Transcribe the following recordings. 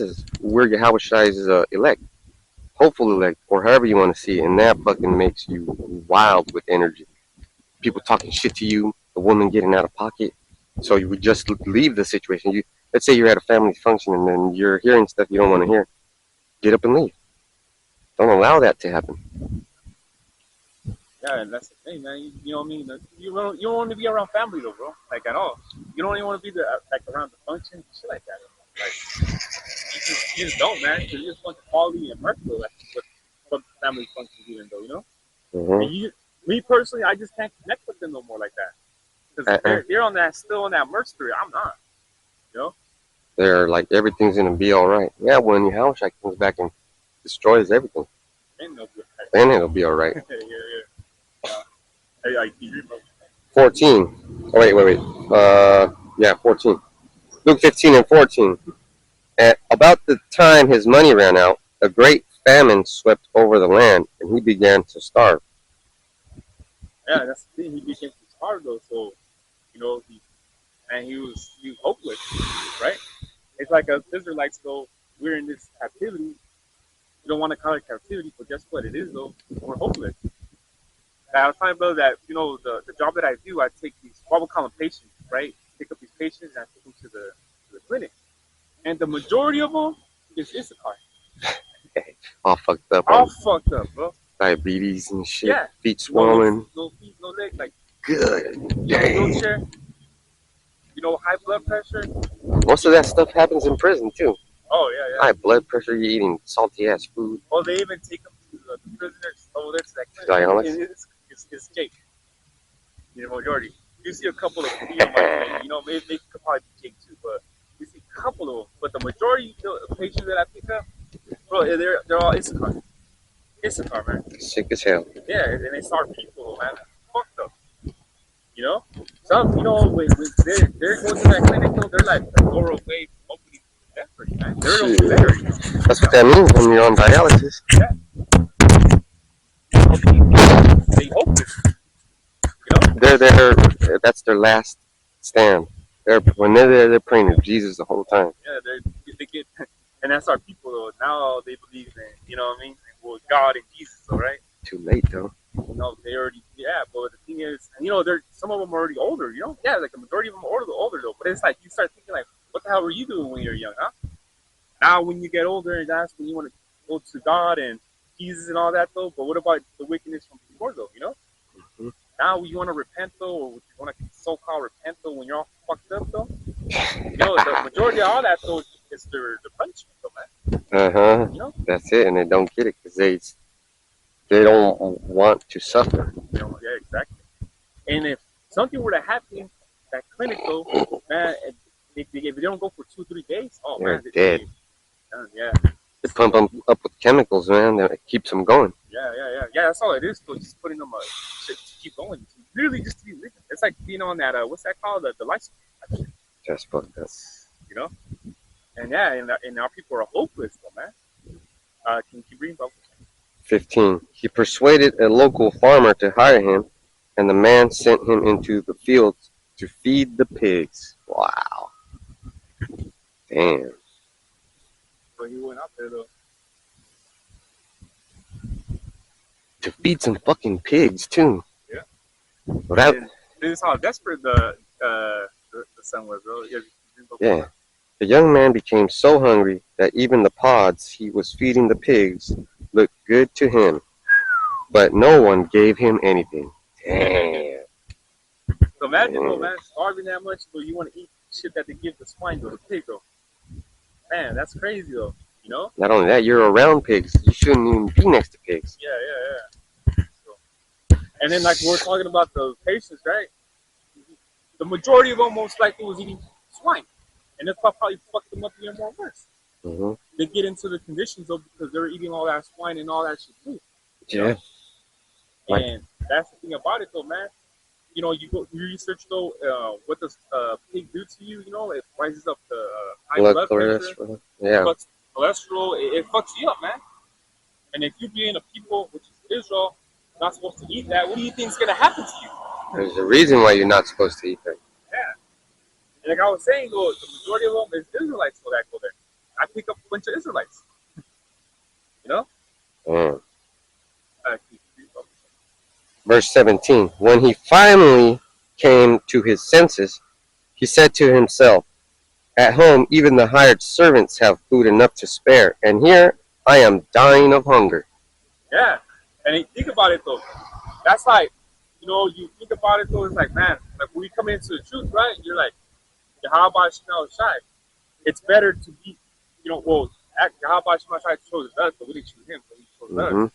is where Yahweh's elect, hopeful elect, or however you want to see it, and that fucking makes you wild with energy. People talking shit to you, the woman getting out of pocket. So you would just leave the situation. Let's say you're at a family function and then you're hearing stuff you don't want to hear. Get up and leave. Don't allow that to happen. Yeah, and that's the thing, man. You know what I mean? You don't want to be around family though, bro. Like at all. You don't even want to be there, like around the function, shit like that. Like you just don't, man. Because you just want quality and mirthful. Like what family functions even though, you know. And Mm-hmm. me personally, I just can't connect with them no more like that. Because they're on that still on that mercenary. I'm not, you know. They're like everything's gonna be all right. Yeah, when Yahushua comes back and destroys everything, Ain't no good. then it'll be all right. Yeah, yeah. I agree, bro. 14. Oh, wait. Yeah, 14. Luke 15 and 14. At about the time his money ran out, a great famine swept over the land, and he began to starve. Yeah, that's the thing. He became too hard though, so you know he was hopeless, right? It's like us Israelites though. We're in this captivity. You don't want to call it captivity, but guess what? It is though. We're hopeless. I was telling brother that the job that I do, I take these what we call them patients, right? Pick up these patients and I take them to the clinic, and the majority of them is Issachar. All fucked up All on fucked up, bro. diabetes and shit, Yeah, feet swollen. no feet, no legs, like Good. in a Dang. wheelchair. High blood pressure. Most of that stuff happens in prison too. Oh yeah, High yeah. blood pressure, you're eating salty ass food. Oh, they even take them to the prisoners over there to that Dialysis. clinic. It's Jake. Majority. You see a couple of maybe could probably be Jake too, but you see a couple of them. But the majority of the patients that I pick up, bro, they're all Issachar. Issachar, man. Sick as hell. Yeah, and they start people, man. Fucked up. Some, when they're going to that clinic, though, they're like a door away from opening death rate, man. They're almost there, That's what that means when you're on dialysis. Yeah. They hopeless, They're there. That's their last stand. When they're there, they're praying to Jesus the whole time. Yeah, they get, and that's our people, though. Now they believe in, what I mean? Well, God and Jesus, all right? Too late, though. They already, but the thing is, they're some of them are already older, Yeah, like the majority of them are older though. But it's like you start thinking like, what the hell were you doing when you were young, huh? Now when you get older, and that's when you want to go to God and Jesus and all that though. But what about the wickedness from before though? Mm-hmm. Now you want to repent though, or you want to so-called repent though when you're all fucked up though. The majority of all that though is the punishment though, man. That's it, and they don't get it because they don't want to suffer. Yeah, exactly. And if something were to happen, that clinic though, man, if they don't go for 2-3 days, oh They're man, dead. Yeah. They pump them up with chemicals, man. That keeps them going. Yeah. That's all it is. Though, just putting them shit to keep going. Literally, just to be living. It's like being on that. What's that called? The life support. That's fucked up. And and our people are hopeless, though, man. Can you read about 15. He persuaded a local farmer to hire him, and the man sent him into the fields to feed the pigs. Wow. Damn. So he went out there though. To feed some fucking pigs too. Yeah. Without. This is how desperate the son was, bro. Yeah. The young man became so hungry that even the pods he was feeding the pigs looked good to him, but no one gave him anything. Damn. So imagine, though, man, starving that much, so you want to eat shit that they give the swine, though, the pig, though. Man, that's crazy, though. Not only that, you're around pigs. You shouldn't even be next to pigs. Yeah. So, and then, like, we're talking about the patients, right? The majority of them most likely was eating swine. And that's probably fucked them up even more worse. Mm-hmm. They get into the conditions, though, because they're eating all that swine and all that shit, too. Yeah. And that's the thing about it, though, man. You research, though, what does pig do to you? It rises up the high blood pressure. Yeah. But cholesterol, it fucks you up, man. And if you being a people, which is Israel, not supposed to eat that, what do you think is going to happen to you? There's a reason why you're not supposed to eat that. Yeah. And like I was saying, though, the majority of them is Israelites that go there. I pick up a bunch of Israelites. You know. Mm. Uh, Verse 17. When he finally came to his senses, he said to himself, "At home, even the hired servants have food enough to spare, and here I am dying of hunger." yeah, and think about it though. That's like, you think about it though. It's like, man, like when you come into the truth, right? You're like, how about Shemel Shai? It's better to be, well, how about Shemel Shai chose us, but we didn't choose him, but he chose us, Mm-hmm.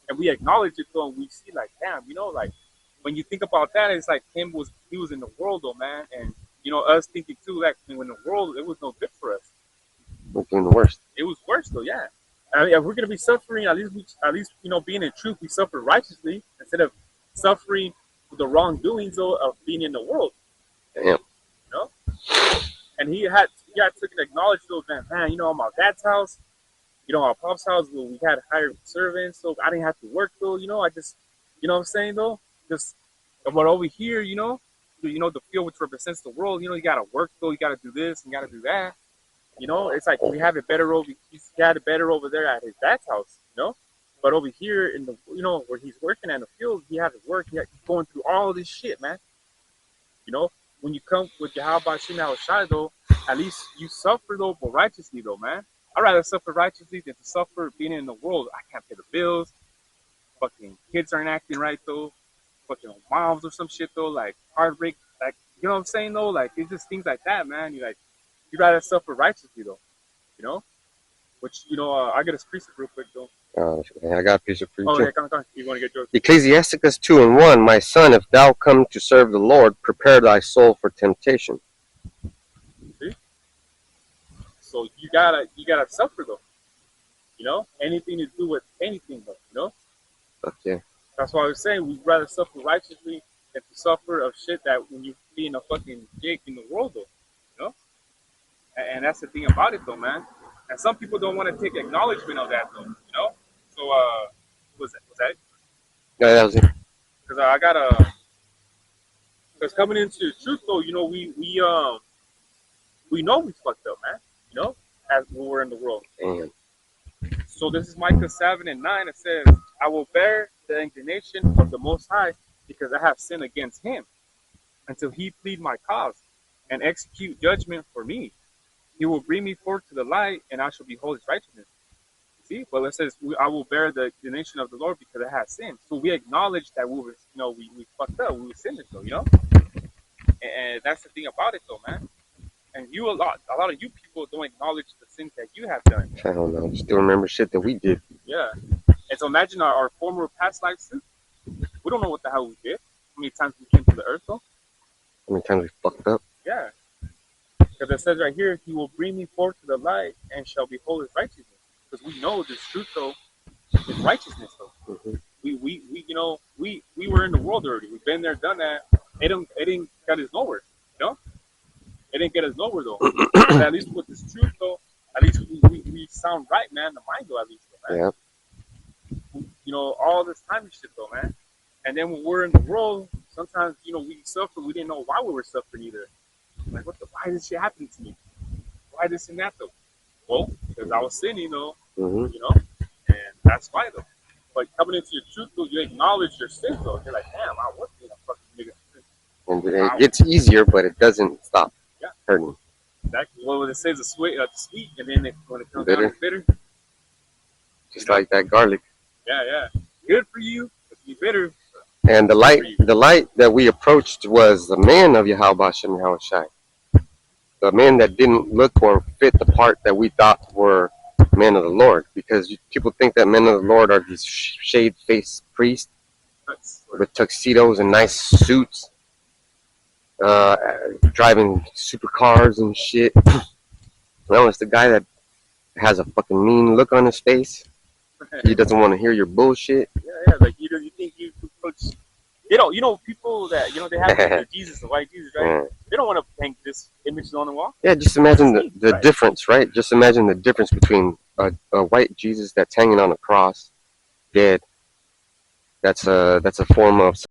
and we acknowledge it though, and we see like, damn, like when you think about that, it's like he was in the world though, man, and us thinking too, like when in the world it was no good for us. We're doing the worst. It was worse though, yeah. I mean, if we're gonna be suffering, at least being in truth, we suffer righteously instead of suffering with the wrongdoings though of being in the world. Damn. You know? And he had to acknowledge though that, man, my dad's house, our pop's house, well, we had hired servants, so I didn't have to work though. I just, what I'm saying though, just but over here, the field which represents the world, you gotta work though, you gotta do this and you gotta do that. It's like we have it better over. He's got it better over there at his dad's house, But over here in the, where he's working in the field, he has to work. He's going through all this shit, man. When you come with Yahweh Shina Shai, though, at least you suffer though, but righteously though, man. I'd rather suffer righteously than to suffer being in the world. I can't pay the bills. Fucking kids aren't acting right though. Fucking moms or some shit though, like heartbreak, like you know what I'm saying though, like it's just things like that, man. You'd rather suffer righteously though, Which I get a precept real quick though. I got a piece of preaching. Oh yeah, come on. You want to get yours? Ecclesiasticus 2:1. My son, if thou come to serve the Lord, prepare thy soul for temptation. See? So you gotta suffer though. Anything to do with anything though. Okay. That's why I was saying we'd rather suffer righteously than to suffer of shit that when you be in a fucking jig in the world though. And that's the thing about it though, man. And some people don't want to take acknowledgement of that though, So was that it? Yeah, that was it. Because coming into the truth though, we know we fucked up, man. As when we're in the world. Damn. So this is Micah 7:9. It says, "I will bear the indignation of the Most High because I have sinned against Him, until He plead my cause and execute judgment for me. He will bring me forth to the light, and I shall behold His righteousness." See, but it says, "I will bear the indignation of the Lord because I have sinned." So we acknowledge that we were, we fucked up, we were sinners, though, And that's the thing about it, though, man. And a lot of you people don't acknowledge the sins that you have done. I don't know. Still remember shit that we did. Yeah. And so imagine our former past lives too. We don't know what the hell we did. How many times we came to the earth, though? How many times we fucked up? Yeah. Because it says right here, "He will bring me forth to the light and shall behold His righteousness." Because we know this truth, though, is righteousness, though. Mm-hmm. We were in the world already. We've been there, done that. It didn't get us nowhere, It didn't get us nowhere, though. But at least with this truth, though, at least we sound right, man. The mind, though, at least, though, man. Yeah. All this time and shit, though, man. And then when we're in the world, sometimes, we suffer. We didn't know why we were suffering either. Like, why is this shit happening to me? Why this and that, though? Well, because I was sinning, though, Mm-hmm. And that's why, though. But coming into your truth, though, you acknowledge your sins, though. You're like, damn, I was being a fucking nigga. And it gets easier, but it doesn't stop hurting. Exactly. Well, when it says it's sweet, and then when it comes Bitter. down to bitter. Just like that garlic. Yeah. Good for you, but be bitter. And the light that we approached was the men of Yahweh Shem Yahweh Shai. The men that didn't look or fit the part that we thought were men of the Lord. Because people think that men of the Lord are these shaved-faced priests with tuxedos and nice suits, driving supercars and shit. Well, it's the guy that has a fucking mean look on his face. He doesn't want to hear your bullshit. Yeah. Like you think you coach. People that they have Jesus, the white Jesus, right? Yeah. They don't want to hang this images on the wall. Yeah, just imagine the Right. difference, right? Just imagine the difference between a white Jesus that's hanging on a cross, dead. That's a form of